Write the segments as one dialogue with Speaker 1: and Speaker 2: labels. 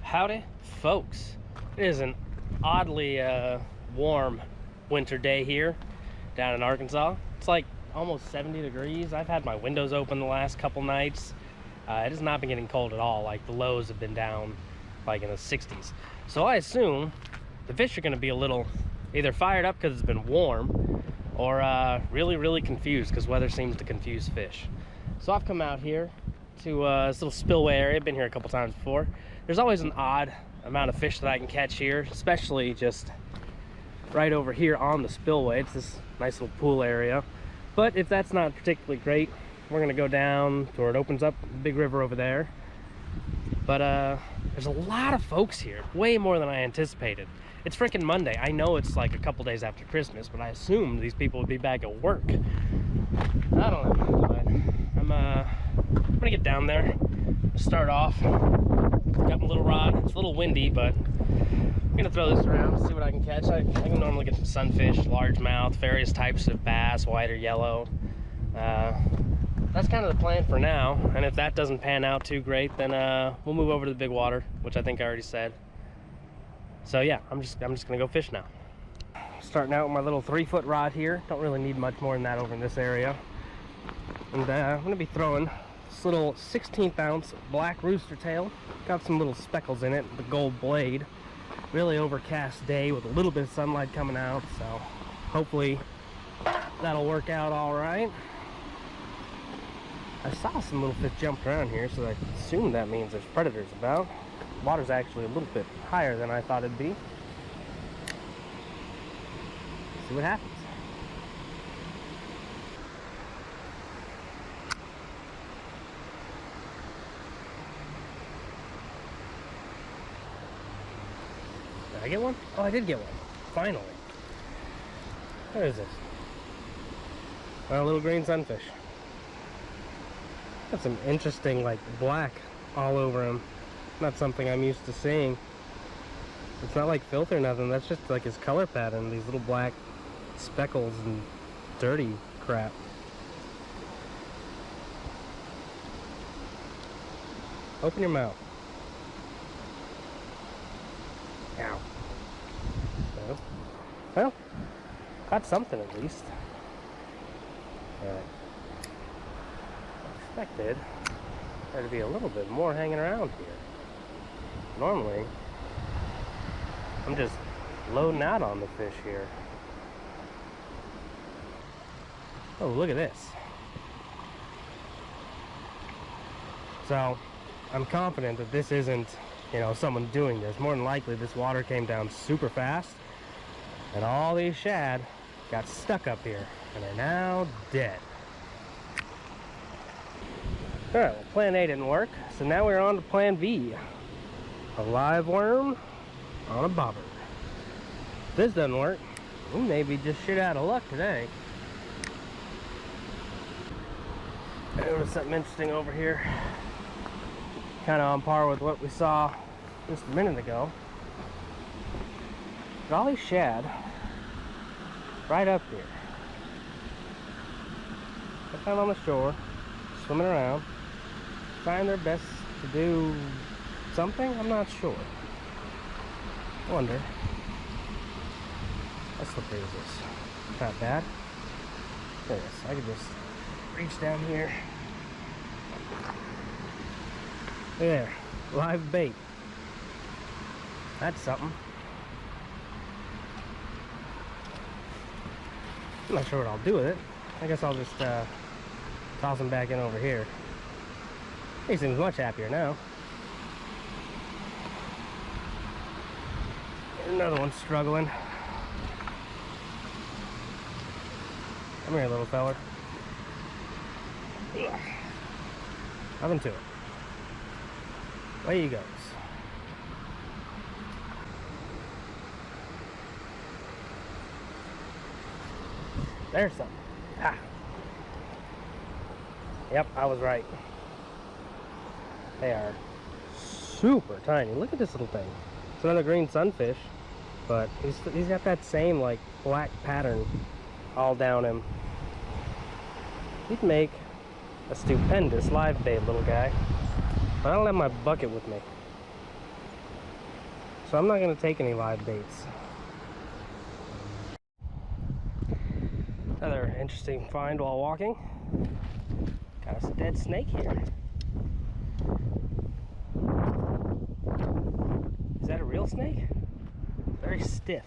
Speaker 1: Howdy, folks. It is an oddly warm winter day here down in Arkansas. It's like almost 70 degrees. I've had my windows open the last couple nights. It has not been getting cold at all. Like the lows have been down like in the 60s. So I assume the fish are going to be a little either fired up because it's been warm or really confused because weather seems to confuse fish. So I've come out here to this little spillway area. I've been here a couple times before. There's always an odd amount of fish that I can catch here, especially just right over here on the spillway. It's this nice little pool area. But if that's not particularly great, we're gonna go down to where it opens up, the big river over there. But there's a lot of folks here, way more than I anticipated. It's freaking Monday. I know it's like a couple days after Christmas, but I assumed these people would be back at work. I don't know, but I'm gonna get down there, start off. Got my little rod. It's a little windy, but I'm gonna throw this around, see what I can catch. I can normally get some sunfish, largemouth, various types of bass, white or yellow. That's kind of the plan for now, and if that doesn't pan out too great, then we'll move over to the big water, which I think I already said. So yeah, I'm just gonna go fish now. Starting out with my little 3-foot rod here. Don't really need much more than that over in this area. And I'm gonna be throwing this little 1/16 ounce black rooster tail. Got some little speckles in it, the gold blade. Really overcast day with a little bit of sunlight coming out, so hopefully that'll work out all right. I saw some little fish jump around here, so I assume that means there's predators about. Water's actually a little bit higher than I thought it'd be. See what happens. Did I get one? Oh, I did get one. Finally. Where is it? A little green sunfish. Got some interesting, like, black all over him. Not something I'm used to seeing. It's not like filth or nothing. That's just like his color pattern. These little black speckles and dirty crap. Open your mouth. Ow. So, well, got something at least. Alright. I expected there to be a little bit more hanging around here. Normally, I'm just loading out on the fish here. Oh, look at this. So, I'm confident that this isn't, you know, someone doing this. More than likely, this water came down super fast, and all these shad got stuck up here, and are now dead. Alright, well, plan A didn't work, so now we're on to plan B. A live worm on a bobber. If this doesn't work, we may be just shit out of luck today. There was something interesting over here. Kind of on par with what we saw just a minute ago. But all these shad right up here. They're kind of on the shore, swimming around, trying their best to do something. I'm not sure. I wonder. How slippery is this? Not bad. There it is. I could just reach down here. There. Live bait. That's something. I'm not sure what I'll do with it. I guess I'll just toss him back in over here. He seems much happier now. Another one struggling. Come here, little feller. Up into it. Away he goes. There's something. Ha! Yep, I was right. They are super tiny. Look at this little thing. It's another green sunfish, but he's got that same like black pattern all down him. He'd make a stupendous live bait, little guy. But I don't have my bucket with me. So I'm not going to take any live baits. Another interesting find while walking. Got us a dead snake here. Is that a real snake? Very stiff.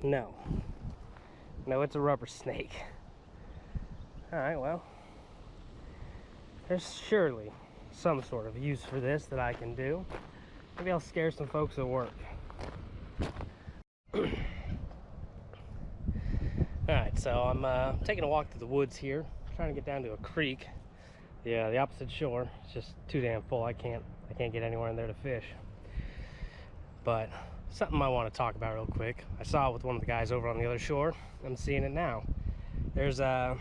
Speaker 1: No. No, it's a rubber snake. Alright, well, there's surely some sort of use for this that I can do. Maybe I'll scare some folks at work. Alright, so I'm taking a walk through the woods here, trying to get down to a creek. Yeah, the opposite shore. It's just too damn full. I can't get anywhere in there to fish. But something I want to talk about real quick. I saw it with one of the guys over on the other shore. I'm seeing it now. There's the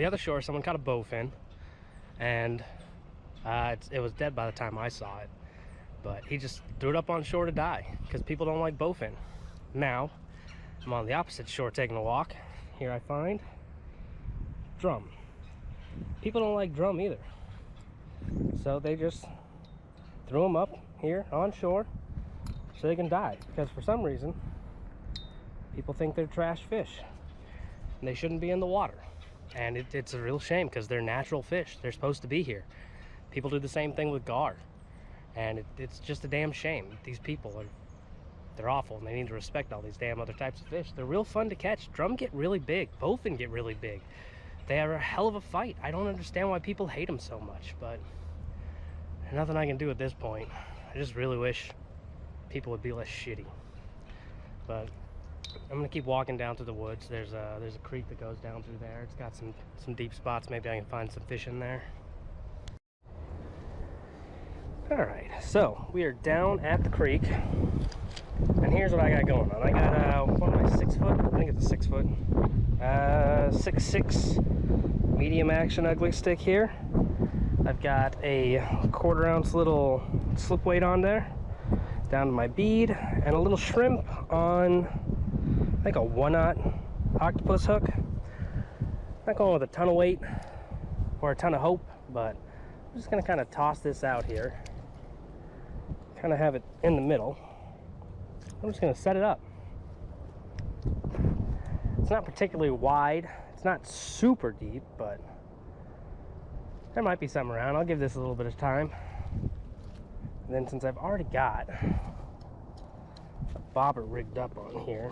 Speaker 1: other shore, someone caught a bowfin, and it was dead by the time I saw it. But he just threw it up on shore to die because people don't like bowfin. Now I'm on the opposite shore taking a walk. Here I find drum. People don't like drum either, so they just threw them up here on shore so they can die, because for some reason people think they're trash fish and they shouldn't be in the water. And it's a real shame because they're natural fish. They're supposed to be here. People do the same thing with gar, and it's just a damn shame. These people they're awful, and they need to respect all these damn other types of fish. They're real fun to catch. Drum get really big, bowfin get really big. They are a hell of a fight. I don't understand why people hate them so much, but there's nothing I can do at this point. I just really wish people would be less shitty. But I'm gonna keep walking down through the woods. There's a creek that goes down through there. It's got some deep spots. Maybe I can find some fish in there. All right, so we are down at the creek, and here's what I got going on. I got what am I, 6 foot? I think it's a 6 foot, 6'6" medium action ugly stick here. I've got a 1/4 ounce little slip weight on there, down to my bead, and a little shrimp on, I think, a 1/0 octopus hook. Not going with a ton of weight or a ton of hope, but I'm just gonna kind of toss this out here, kind of have it in the middle. I'm just gonna set it up. It's not particularly wide, it's not super deep, but there might be some around. I'll give this a little bit of time. And then, since I've already got a bobber rigged up on here,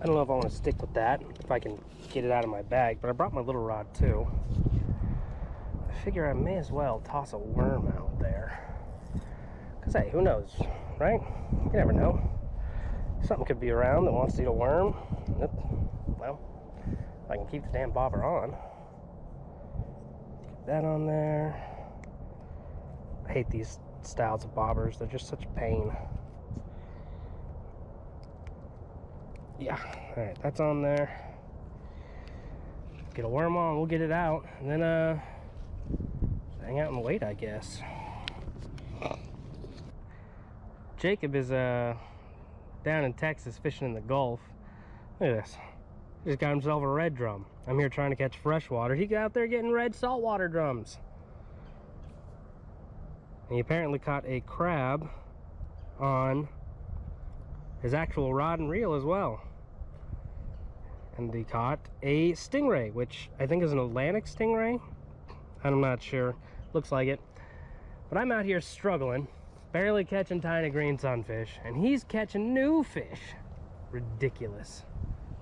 Speaker 1: I don't know if I want to stick with that, if I can get it out of my bag, but I brought my little rod too. I figure I may as well toss a worm out there. Because hey, who knows, right? You never know. Something could be around that wants to eat a worm. Well, if I can keep the damn bobber on. Get that on there. I hate these styles of bobbers. They're just such a pain. Yeah, alright, that's on there. Get a worm on, we'll get it out, and then hang out and wait, I guess. Jacob is down in Texas fishing in the Gulf. Look at this. He just got himself a red drum. I'm here trying to catch freshwater. He got out there getting red saltwater drums. And he apparently caught a crab on his actual rod and reel as well. And he caught a stingray, which I think is an Atlantic stingray. I'm not sure. Looks like it. But I'm out here struggling, barely catching tiny green sunfish, and he's catching new fish. Ridiculous.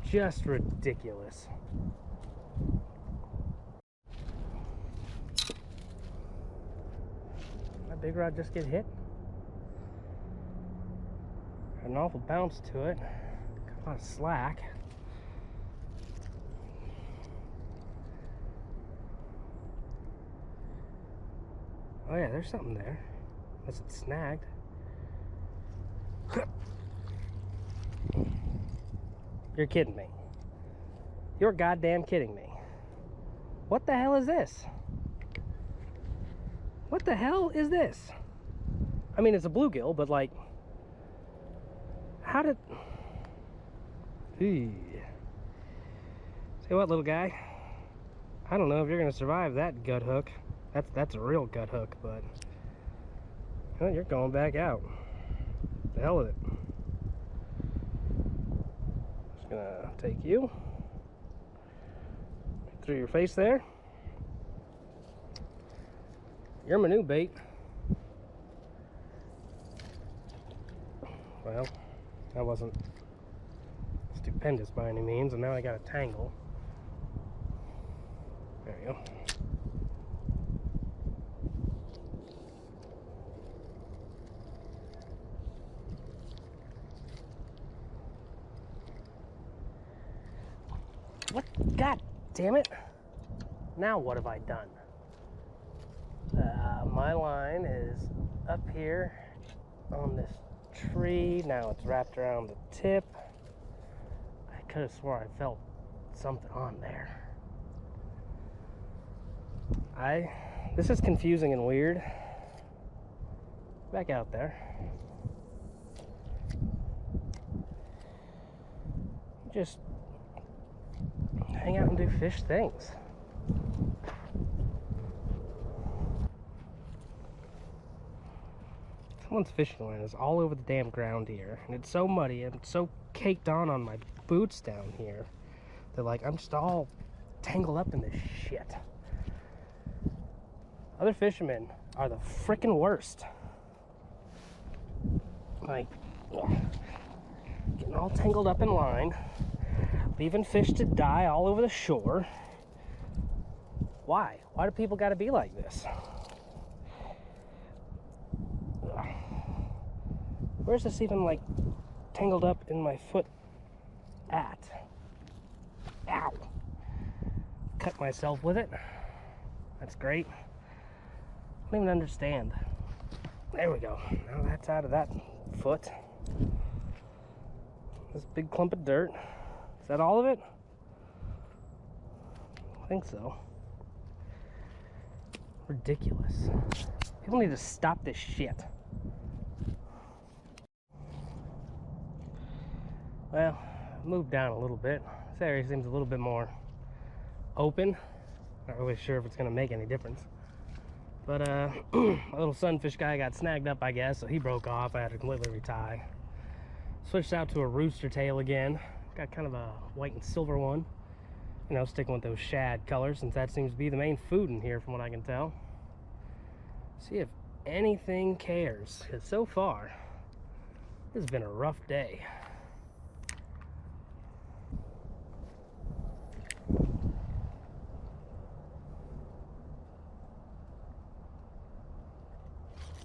Speaker 1: Just ridiculous. My big rod just get hit. Got an awful bounce to it. Got a lot of slack. Oh yeah, there's something there. Unless it's snagged. You're kidding me. You're goddamn kidding me. What the hell is this? What the hell is this? I mean, it's a bluegill, but like, how did... Eee. Say what, little guy? I don't know if you're gonna survive that gut hook. That's a real gut hook, but well, you're going back out. The hell with it. Just gonna take you through your face there. You're my new bait. Well, that wasn't stupendous by any means, and now I got a tangle. There we go. What? God damn it. Now what have I done? My line is up here on this tree. Now it's wrapped around the tip. I could have swore I felt something on there. This is confusing and weird. Back out there. Just hang out and do fish things. Someone's fishing line is all over the damn ground here, and it's so muddy and it's so caked on my boots down here. They're like, I'm just all tangled up in this shit. Other fishermen are the freaking worst. Like, getting all tangled up in line, leaving fish to die all over the shore. Why? Why do people gotta be like this? Where's this even, like, tangled up in my foot at? Ow! Cut myself with it. That's great. I don't even understand. There we go. Now that's out of that foot. This big clump of dirt. Is that all of it? I think so. Ridiculous. People need to stop this shit. Well, moved down a little bit. This area seems a little bit more open. Not really sure if it's gonna make any difference. But a little sunfish guy got snagged up, I guess, so he broke off. I had to completely retie. Switched out to a rooster tail again. Got kind of a white and silver one. You know, sticking with those shad colors, since that seems to be the main food in here from what I can tell. See if anything cares, because so far, this has been a rough day.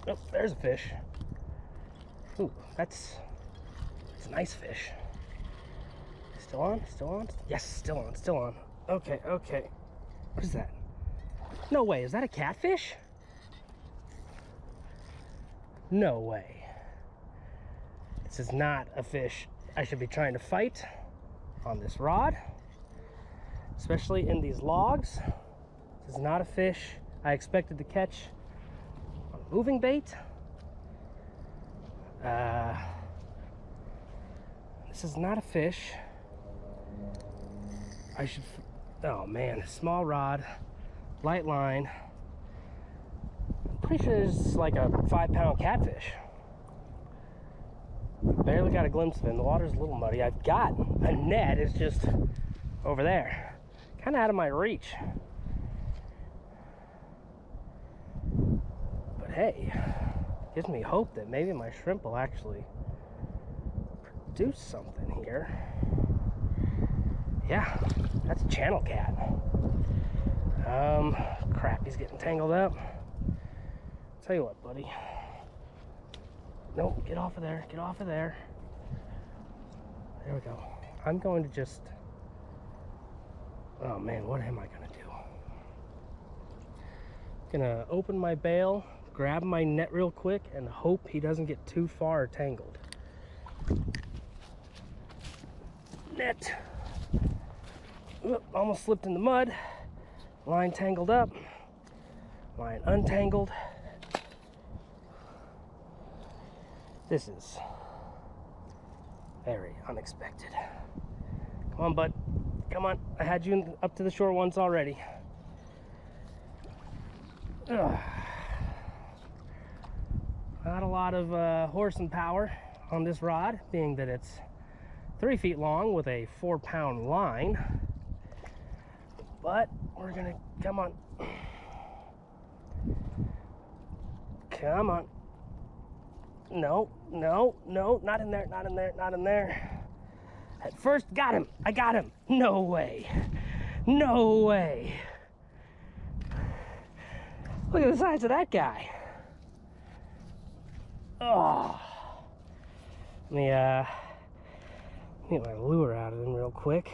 Speaker 1: Oh, there's a fish. Ooh, that's a nice fish. Still on? Still on? Yes, still on, still on. Okay, okay. What is that? No way, is that a catfish? No way. This is not a fish I should be trying to fight on this rod, especially in these logs. This is not a fish I expected to catch on a moving bait. This is not a fish I should, oh man, small rod, light line. I'm pretty sure it's like a 5-pound catfish. Barely got a glimpse of it. The water's a little muddy. I've got a net, it's just over there. Kind of out of my reach. But hey, gives me hope that maybe my shrimp will actually produce something here. Yeah, that's a channel cat. Crap, he's getting tangled up. Tell you what, buddy. Nope, get off of there, get off of there. There we go. I'm going to just, oh man, what am I gonna do? Gonna open my bail, grab my net real quick, and hope he doesn't get too far tangled. Net. Oop, almost slipped in the mud. Line tangled up. Line untangled. This is very unexpected. Come on, bud. Come on. I had you up to the shore once already. Ugh. Not a lot of horse and power on this rod, being that it's 3 feet long with a 4-pound line. But we're gonna, come on. Come on. No, no, no, not in there, not in there, not in there. At first, got him. I got him. No way. No way. Look at the size of that guy. Oh. Let me get my lure out of him real quick.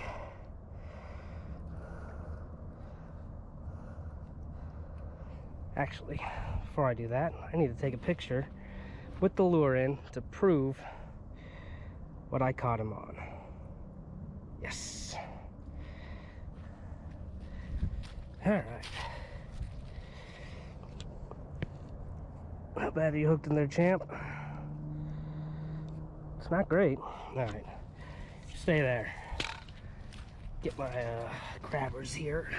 Speaker 1: Actually, before I do that, I need to take a picture with the lure in to prove what I caught him on. Yes. All right. How bad are you hooked in there, champ? It's not great. All right. Stay there. Get my grabbers here.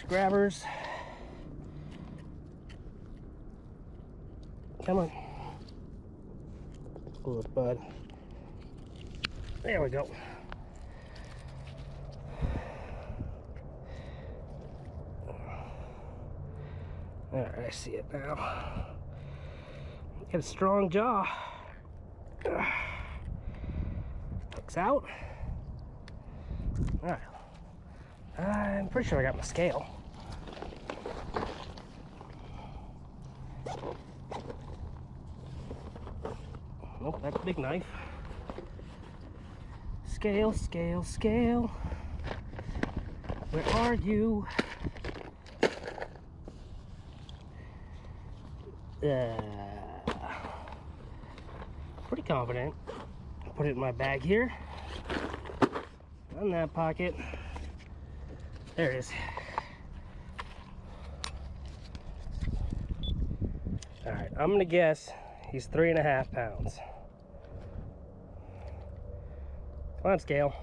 Speaker 1: Grabbers. Come on. Pull it, bud. There we go. Alright, I see it now. Got a strong jaw. Hooks out. Alright. I'm pretty sure I got my scale. Nope, that's a big knife. Scale, scale, scale. Where are you? Pretty confident. Put it in my bag here. In that pocket. There it is. All right, I'm gonna guess he's 3.5 pounds. Come on, scale.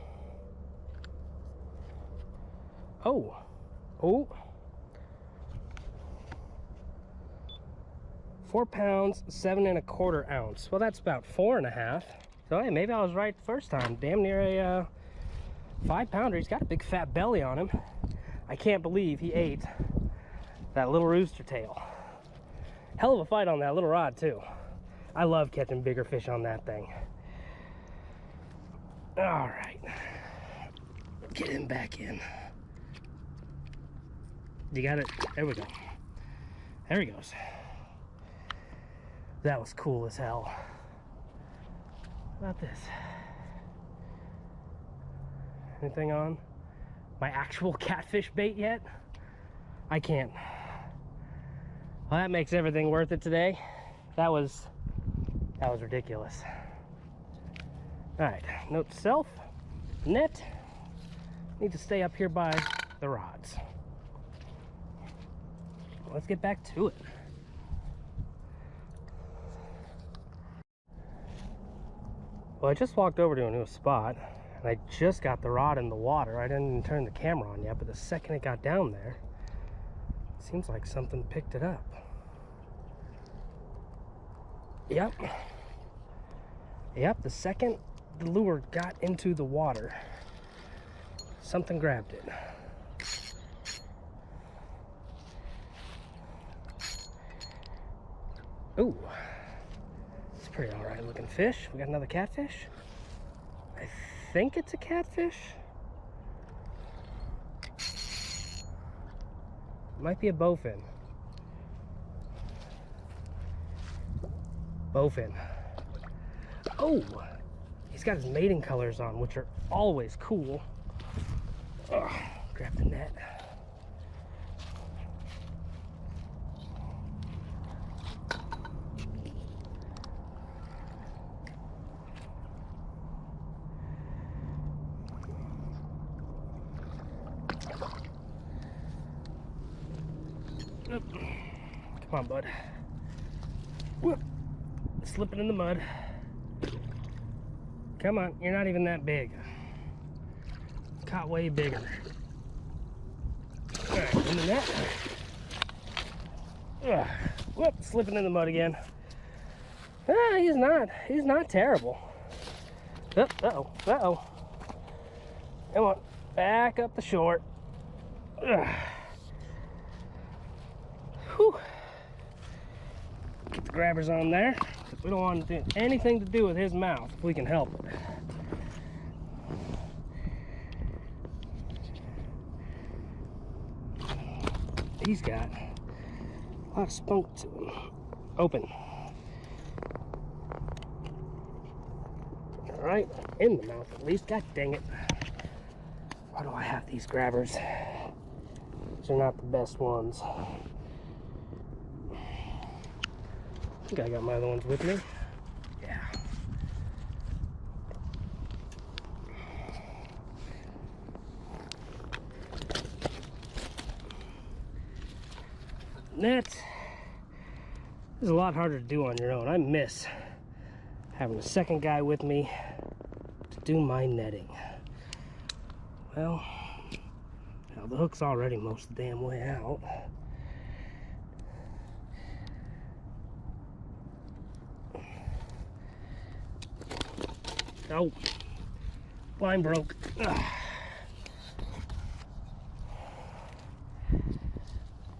Speaker 1: Oh, oh. 4 pounds, 7¼ ounce. Well, that's about 4.5. So hey, maybe I was right the first time. Damn near a 5-pounder. He's got a big fat belly on him. I can't believe he ate that little rooster tail. Hell of a fight on that little rod too. I love catching bigger fish on that thing. All right, get him back in. You got it. There we go. There he goes. That was cool as hell. How about this? Anything on my actual catfish bait yet? I can't. Well, that makes everything worth it today. That was ridiculous. All right, note to self, net, need to stay up here by the rods. Let's get back to it. Well, I just walked over to a new spot, and I just got the rod in the water. I didn't even turn the camera on yet, but the second it got down there, it seems like something picked it up. Yep. Yep, the second the lure got into the water, something grabbed it. Ooh. It's a pretty alright looking fish. We got another catfish. I think it's a catfish. Might be a bowfin. Bowfin. Oh, he's got his mating colors on, which are always cool. Ugh, grab the net. Come on, bud. Whoop. Slipping in the mud. Come on, you're not even that big. Caught way bigger. in the net. Ugh. Whoop, slipping in the mud again. Ah, he's not terrible. Uh-oh, uh-oh. Come on, back up the short. Ugh. Whew. Get the grabbers on there. We don't want to do anything to do with his mouth if we can help it. He's got a lot of spunk to him. Open. All right, in the mouth at least. God dang it. Why do I have these grabbers? These are not the best ones. I think I got my other ones with me. Yeah. Net is a lot harder to do on your own. I miss having a second guy with me to do my netting. Well, now the hook's already most of the damn way out. Oh, line broke. Ugh.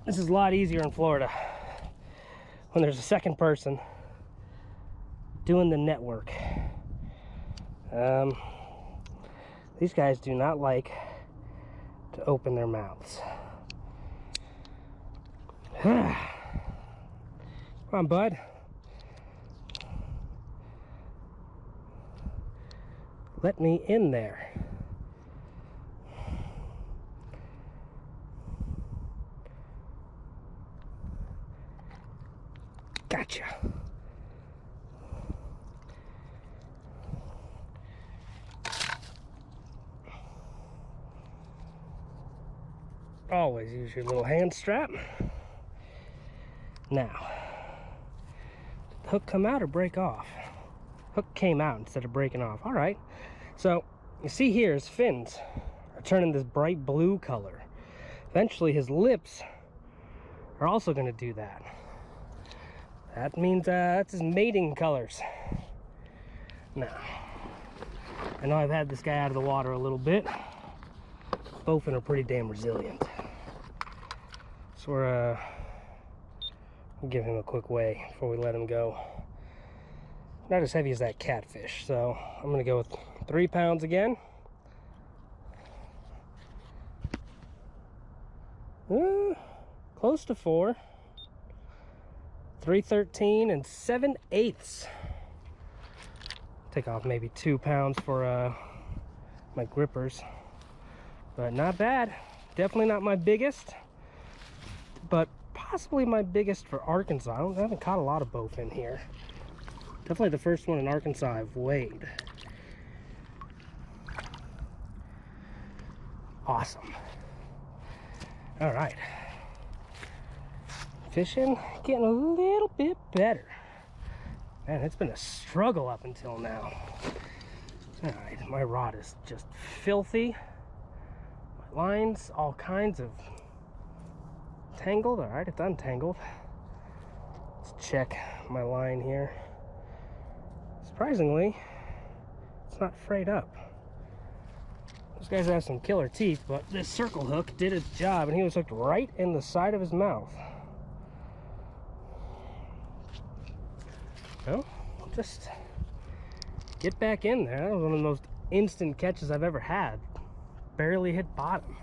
Speaker 1: This is a lot easier in Florida when there's a second person doing the network. These guys do not like to open their mouths. Come on, bud. Let me in there. Gotcha. Always use your little hand strap. Now, did the hook come out or break off? Hook came out instead of breaking off. All right. So you see here his fins are turning this bright blue color. Eventually his lips are also going to do that. That means that's his mating colors. Now, I know I've had this guy out of the water a little bit. Both are pretty damn resilient. So we'll give him a quick weigh before we let him go. Not as heavy as that catfish, so I'm gonna go with 3 pounds again. Close to 4. 313 and 7/8. Take off maybe 2 pounds for my grippers, but not bad. Definitely not my biggest, but possibly my biggest for Arkansas. I haven't caught a lot of bowfin here. Definitely the first one in Arkansas I've weighed. Awesome. All right. Fishing, getting a little bit better. Man, it's been a struggle up until now. All right, my rod is just filthy. My line's all kinds of tangled. All right, it's untangled. Let's check my line here. Surprisingly, it's not frayed up. Those guys have some killer teeth, but this circle hook did its job, and he was hooked right in the side of his mouth. Well, just get back in there. That was one of the most instant catches I've ever had. Barely hit bottom.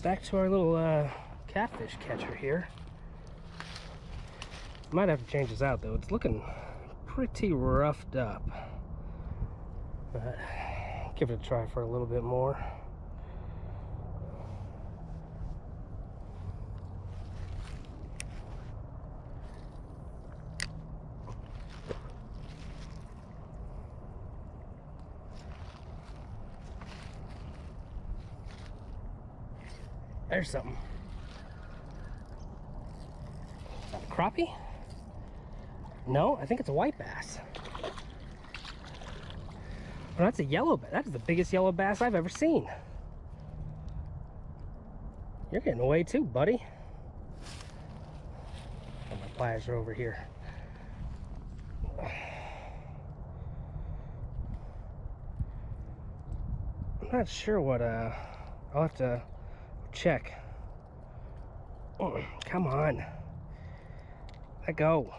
Speaker 1: Back to our little catfish catcher here. Might have to change this out though. It's looking pretty roughed up. But give it a try for a little bit more. There's something. Is that a crappie? No, I think it's a white bass. Oh, that's a yellow bass. That is the biggest yellow bass I've ever seen. You're getting away too, buddy. Oh, my pliers are over here. I'm not sure what, I'll have to check. Oh, come on. Let go.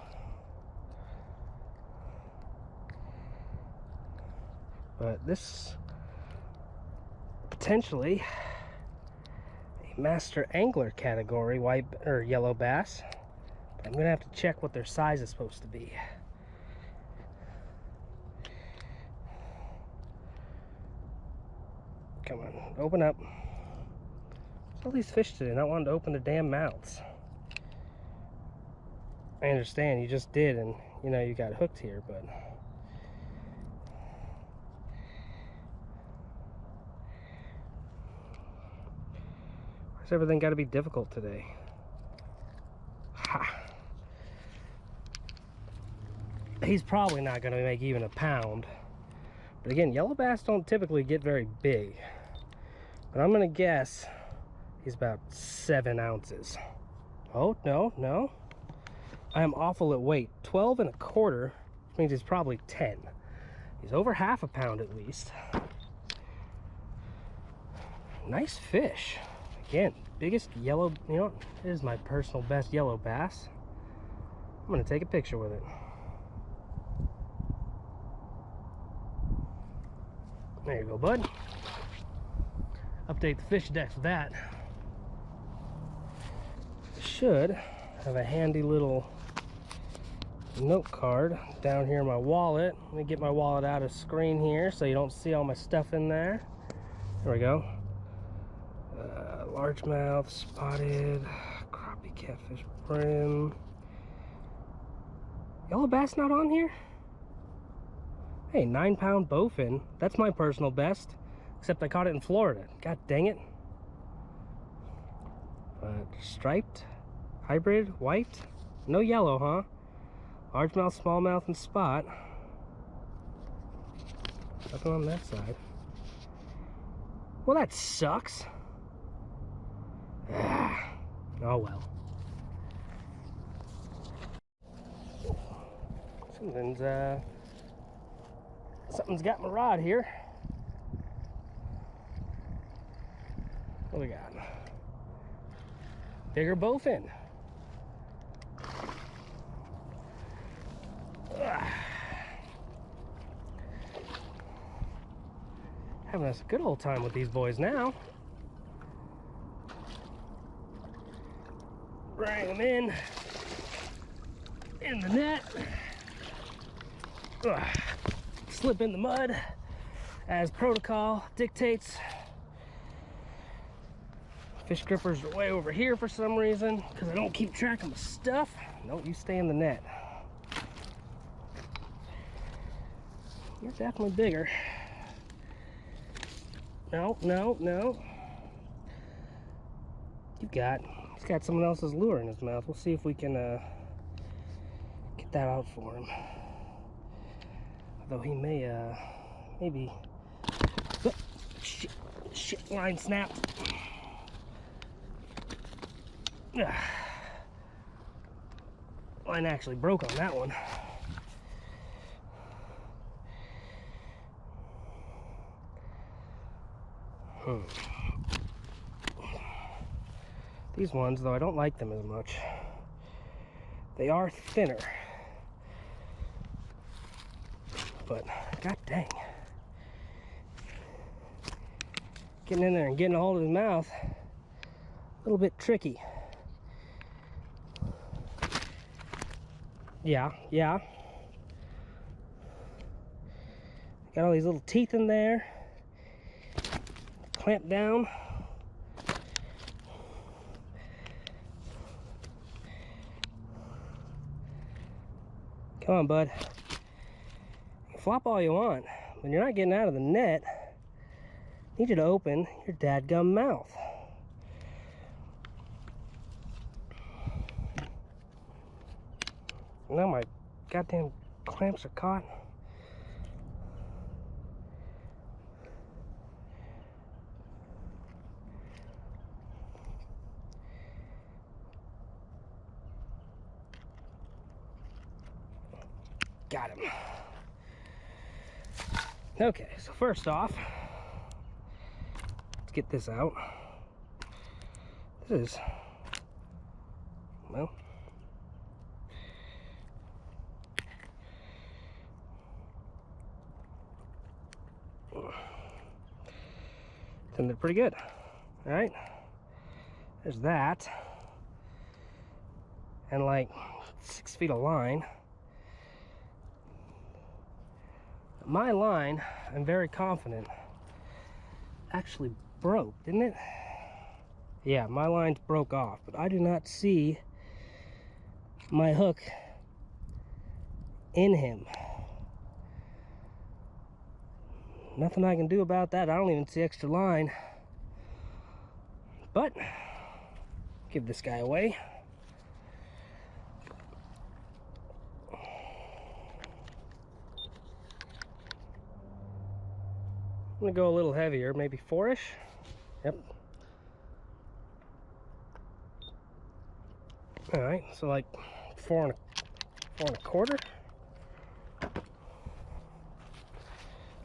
Speaker 1: But this potentially a master angler category white or yellow bass. But I'm gonna have to check what their size is supposed to be. Come on, open up. What's all these fish today not wanting to open their damn mouths? I understand you just did, and you know you got hooked here, but why's everything got to be difficult today? Ha! He's probably not going to make even a pound. But again, yellow bass don't typically get very big. But I'm going to guess he's about 7 ounces. Oh, no, no. I am awful at weight. 12 1/4, which means he's probably 10. He's over half a pound at least. Nice fish. Again, biggest yellow, you know, it is my personal best yellow bass. I'm going to take a picture with it. There you go, bud. Update the fish decks with that. Should have a handy little note card down here in my wallet. Let me get my wallet out of screen here so you don't see all my stuff in there. There we go. Largemouth, spotted, crappie, catfish, brim. Yellow bass not on here? Hey, 9-pound bowfin. That's my personal best. Except I caught it in Florida. God dang it. Striped, hybrid, white. No yellow, huh? Largemouth, smallmouth, and spot. Nothing on that side. Well, that sucks. Oh well. Something's got my rod here. What do we got? Bigger bowfin. Having us a good old time with these boys now. Bring them in the net. Slip in the mud as protocol dictates. Fish grippers are way over here for some reason because I don't keep track of my stuff. No, you stay in the net. You're definitely bigger. No, no, no. He's got someone else's lure in his mouth. We'll see if we can get that out for him. Although he may, maybe... Oh, shit, line snapped. Line actually broke on that one. These ones, though, I don't like them as much. They are thinner. But, god dang. Getting in there and getting a hold of his mouth, a little bit tricky. Yeah. Got all these little teeth in there. Clamp down. Come on, bud. You flop all you want. When you're not getting out of the net, I need you to open your dadgum mouth. Now my goddamn clamps are caught. Got him. Okay, so first off, let's get this out. This is, well, tended pretty good. All right, there's that, and like 6 feet of line. My line, I'm very confident, actually broke, didn't it? Yeah, my lines broke off, but I do not see my hook in him. Nothing I can do about that. I don't even see extra line. But, give this guy away. I'm gonna go a little heavier, maybe 4-ish. Yep. All right, so like 4 and a quarter. A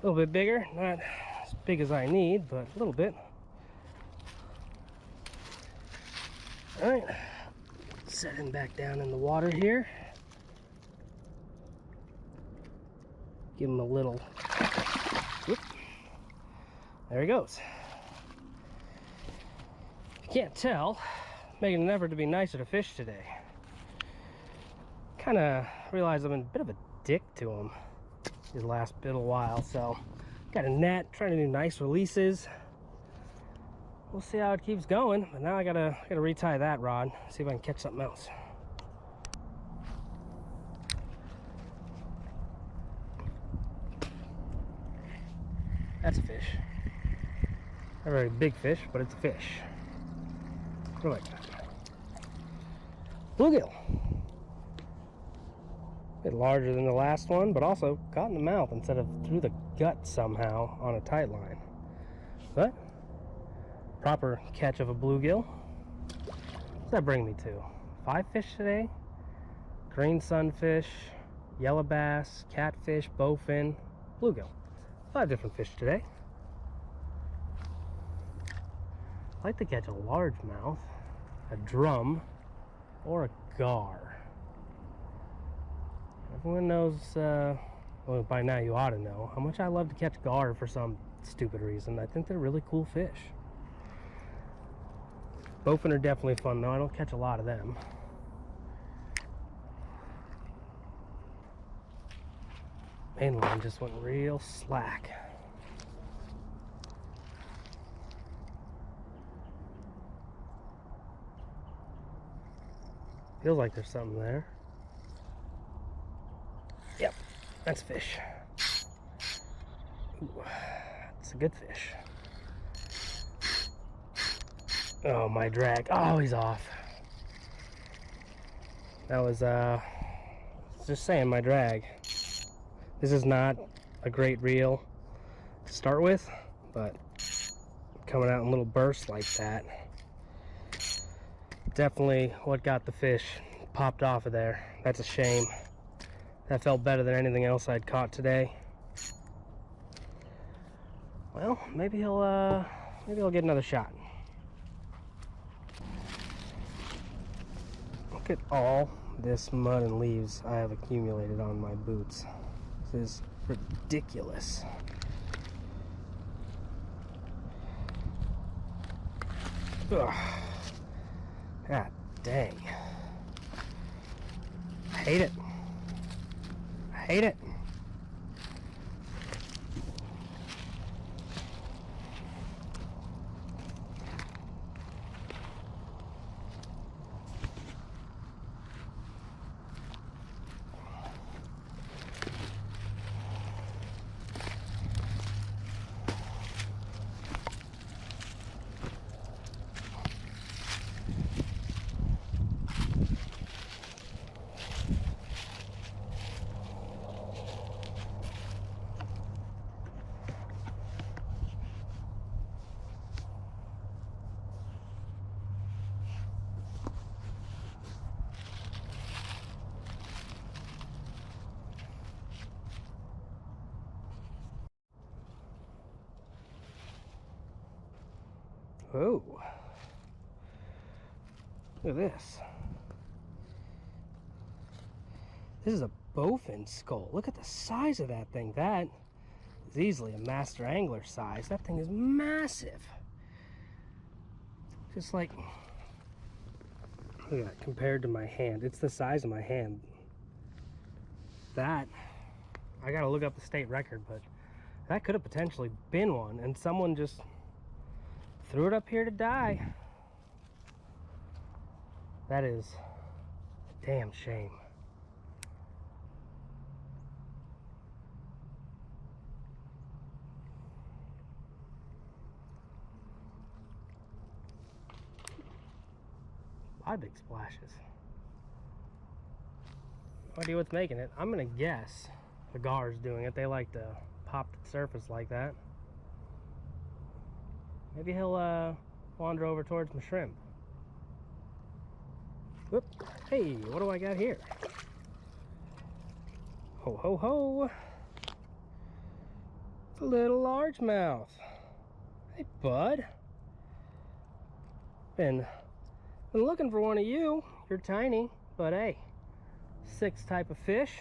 Speaker 1: little bit bigger, not as big as I need, but a little bit. All right, set him back down in the water here. Give him a little, whoop. There he goes. If you can't tell, making an effort to be nicer to fish today. Kind of realized I've been a bit of a dick to him these last little while, so got a net, trying to do nice releases. We'll see how it keeps going, but now I gotta retie that rod, see if I can catch something else. That's a fish. Not a very big fish, but it's a fish. What do I got? Bluegill. A bit larger than the last one, but also caught in the mouth instead of through the gut somehow on a tight line. But proper catch of a bluegill. What's that bring me to? 5 fish today. Green sunfish, yellow bass, catfish, bowfin, bluegill. 5 different fish today. I like to catch a largemouth, a drum, or a gar. Everyone knows, well, by now you ought to know, how much I love to catch gar for some stupid reason. I think they're really cool fish. Bowfin are definitely fun though. I don't catch a lot of them. Mainline just went real slack. Feels like there's something there. Yep, that's fish. Ooh, that's a good fish. Oh, my drag. Oh, he's off. That was, just saying, my drag. This is not a great reel to start with, but coming out in little bursts like that, definitely what got the fish popped off of there. That's a shame. That felt better than anything else I'd caught today. Well, maybe he'll get another shot. Look at all this mud and leaves I have accumulated on my boots. This is ridiculous. Ugh. God dang. I hate it. I hate it. Oh, look at this. This is a bowfin skull. Look at the size of that thing. That is easily a master angler size. That thing is massive. Just like, look at that compared to my hand. It's the size of my hand. That, I gotta look up the state record, but that could have potentially been one, and someone just threw it up here to die. That is a damn shame. A lot of big splashes. No idea what's making it. I'm gonna guess the gar's doing it. They like to pop the surface like that. Maybe he'll wander over towards my shrimp. Whoop. Hey, what do I got here? Ho ho ho. It's a little largemouth. Hey bud. Been looking for one of you. You're tiny, but hey, 6 type of fish.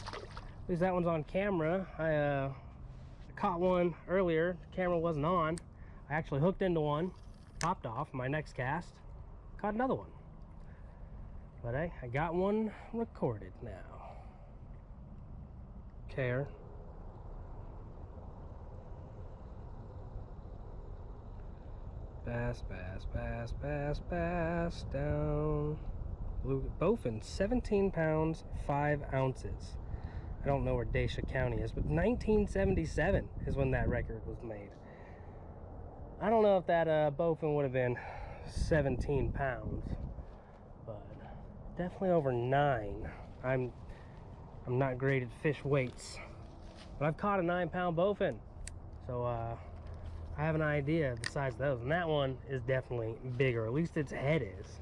Speaker 1: At least that one's on camera. I caught one earlier. The camera wasn't on. I actually hooked into one, popped off. My next cast, caught another one. But hey, I got one recorded now. Care. Bass, bass, bass, bass, bass, down. Blue bowfin, 17 pounds, 5 ounces. I don't know where Dacia County is, but 1977 is when that record was made. I don't know if that bowfin would have been 17 pounds, but definitely over 9. I'm not great at fish weights, but I've caught a 9-pound bowfin, so I have an idea of the size of those, and that one is definitely bigger. At least its head is.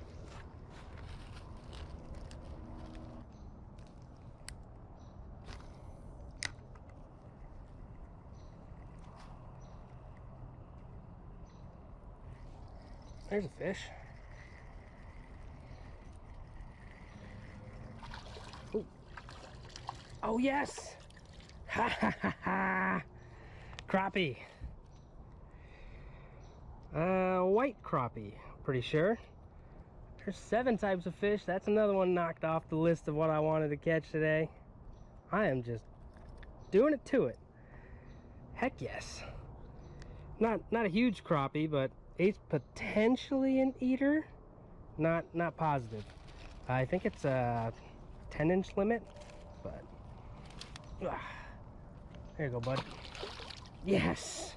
Speaker 1: There's a fish. Ooh. Oh yes! Ha ha ha ha! Crappie. White crappie, pretty sure. There's 7 types of fish. That's another one knocked off the list of what I wanted to catch today. I am just doing it to it. Heck yes. Not a huge crappie, but it's potentially an eater. Not positive. I think it's a 10-inch limit, but there you go, bud. Yes.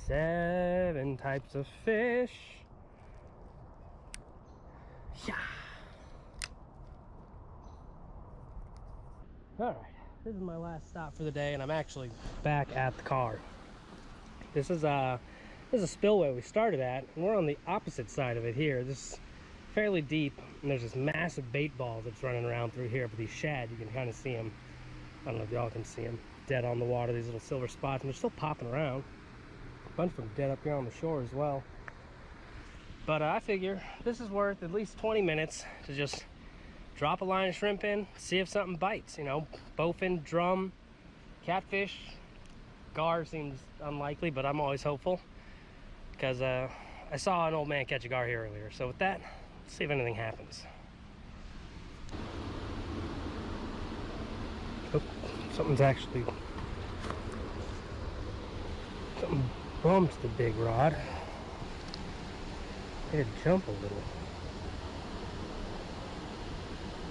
Speaker 1: 7 types of fish. Yeah. All right, this is my last stop for the day, and I'm actually back at the car. This is a spillway we started at, and we're on the opposite side of it here. This is fairly deep, and there's this massive bait ball that's running around through here. But these shad, you can kind of see them. I don't know if y'all can see them dead on the water. These little silver spots, and they're still popping around. A bunch of them dead up here on the shore as well. But I figure this is worth at least 20 minutes to just drop a line of shrimp in, see if something bites. You know, bowfin, drum, catfish. Gar seems unlikely, but I'm always hopeful because I saw an old man catch a gar here earlier. So with that, let's see if anything happens. Oh, something bumped the big rod. It had jump a little.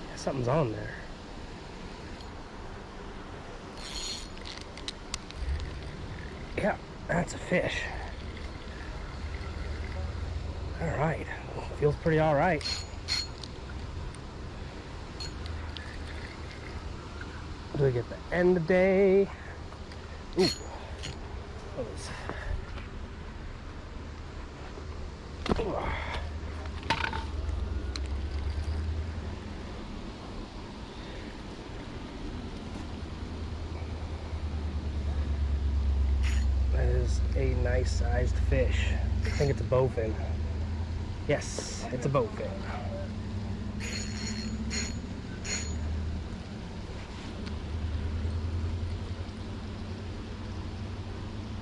Speaker 1: Yeah, something's on there. Yeah, that's a fish. All right, feels pretty all right. Do we get the end of the day? Ooh, those. That is is a nice sized fish. I think it's a bowfin. Yes, it's a bowfin.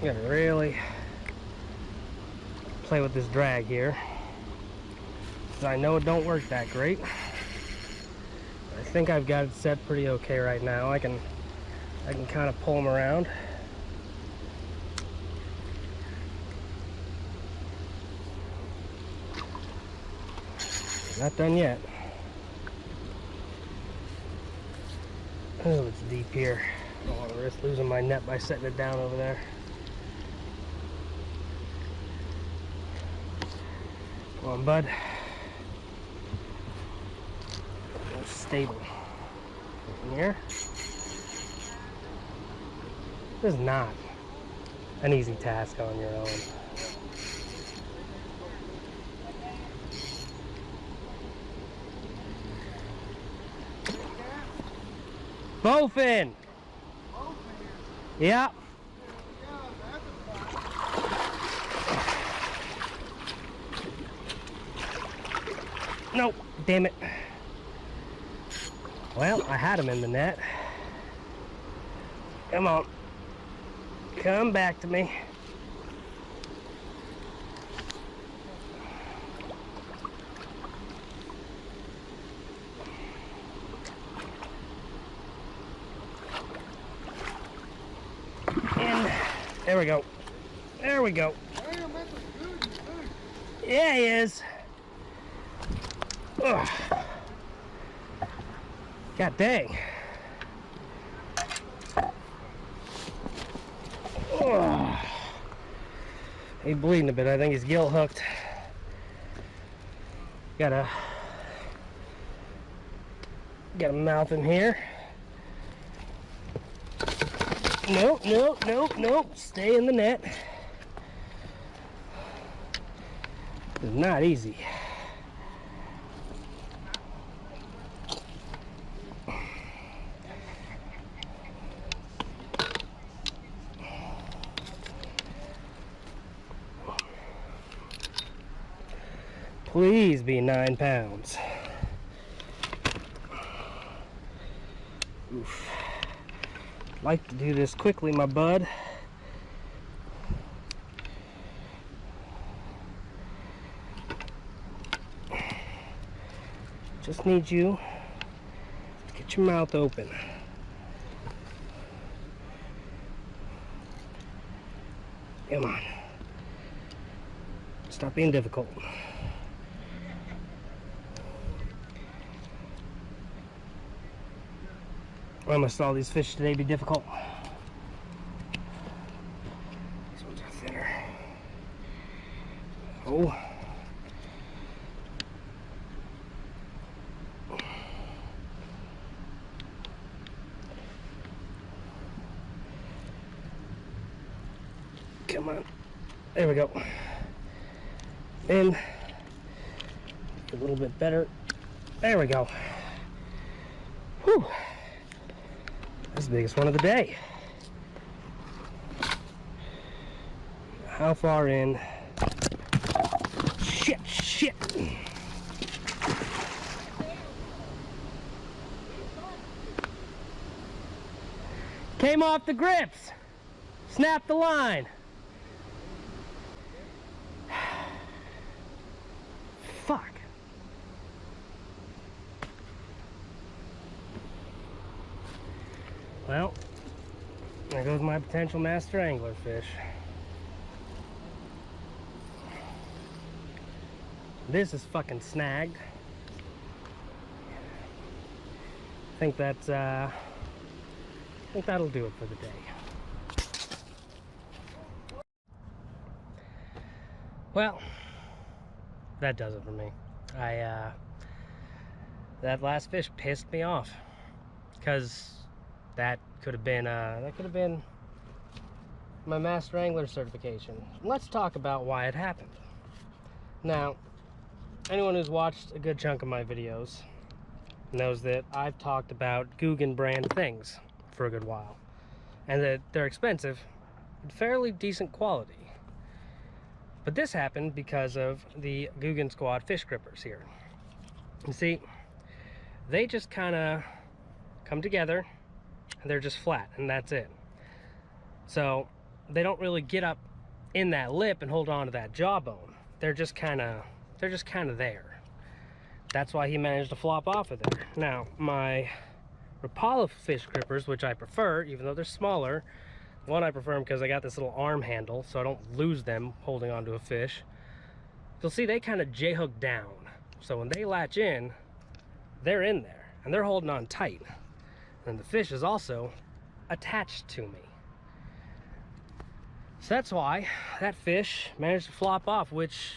Speaker 1: You gotta really play with this drag here, because I know it don't work that great. I think I've got it set pretty okay right now. I can kind of pull them around. Not done yet. Oh, it's deep here. I don't want to risk losing my net by setting it down over there. Come on, bud. It's stable. In here. This is not an easy task on your own. Bowfin! Yeah. Nope, damn it. Well, I had him in the net. Come on. Come back to me. And there we go. There we go. Yeah, he is. Ugh. God dang. Ugh. He's bleeding a bit. I think he's gill hooked. Got a mouth in here. Nope, nope, nope, nope. Stay in the net. It's not easy. Please be 9 pounds. Oof. Like to do this quickly, my bud. Just need you to get your mouth open. Come on. Stop being difficult. Why must all these fish today be difficult? These ones are thinner. Oh. Come on. There we go. And a little bit better. There we go. Whew. That's the biggest one of the day. How far in? Shit, shit. Came off the grips. Snapped the line. Fuck. Well, there goes my potential master angler fish. This is fucking snagged. I think that's I think that'll do it for the day. Well, that does it for me. That last fish pissed me off, because that could have been my master angler certification. Let's talk about why it happened. Now, anyone who's watched a good chunk of my videos knows that I've talked about Googan brand things for a good while, and that they're expensive fairly decent quality. But this happened because of the Googan Squad fish grippers here. You see, they just kind of come together and they're just flat, and that's it. So they don't really get up in that lip and hold on to that jawbone. They're just kind of there. That's why he managed to flop off of there. Now, my Rapala fish grippers, which I prefer, even though they're smaller, one, I prefer them because I got this little arm handle so I don't lose them holding onto a fish. You'll see they kind of J-hook down. So when they latch in, they're in there and they're holding on tight. And the fish is also attached to me. So that's why that fish managed to flop off, which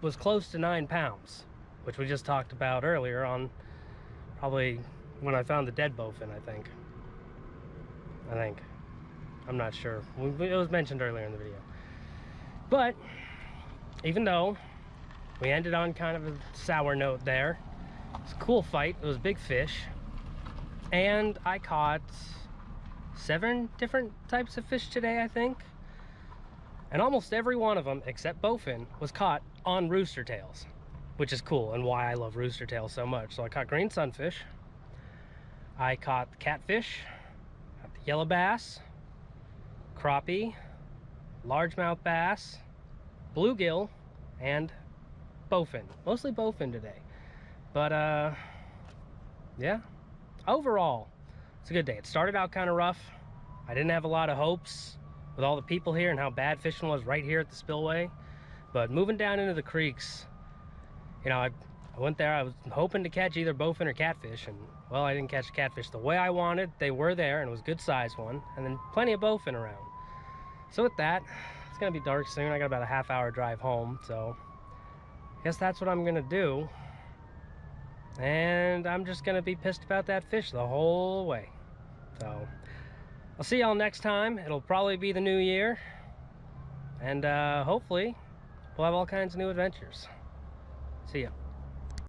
Speaker 1: was close to 9 pounds, which we just talked about earlier on, probably when I found the dead bowfin, I think. I'm not sure. It was mentioned earlier in the video. But even though we ended on kind of a sour note there, it's a cool fight. It was a big fish. And I caught 7 different types of fish today, I think. And almost every one of them, except bowfin, was caught on rooster tails, which is cool and why I love rooster tails so much. So I caught green sunfish. I caught the catfish, got the yellow bass, crappie, largemouth bass, bluegill, and bowfin. Mostly bowfin today. But yeah, overall, it's a good day. It started out kind of rough. I didn't have a lot of hopes with all the people here and how bad fishing was right here at the spillway. But moving down into the creeks, you know, I went there, I was hoping to catch either bowfin or catfish, and well, I didn't catch catfish the way I wanted. They were there, and it was a good size one, and then plenty of bowfin around. So with that, it's gonna be dark soon. I got about a half-hour drive home, so I guess that's what I'm gonna do. And I'm just gonna be pissed about that fish the whole way. So I'll see y'all next time. It'll probably be the new year, and hopefully we'll have all kinds of new adventures. See ya.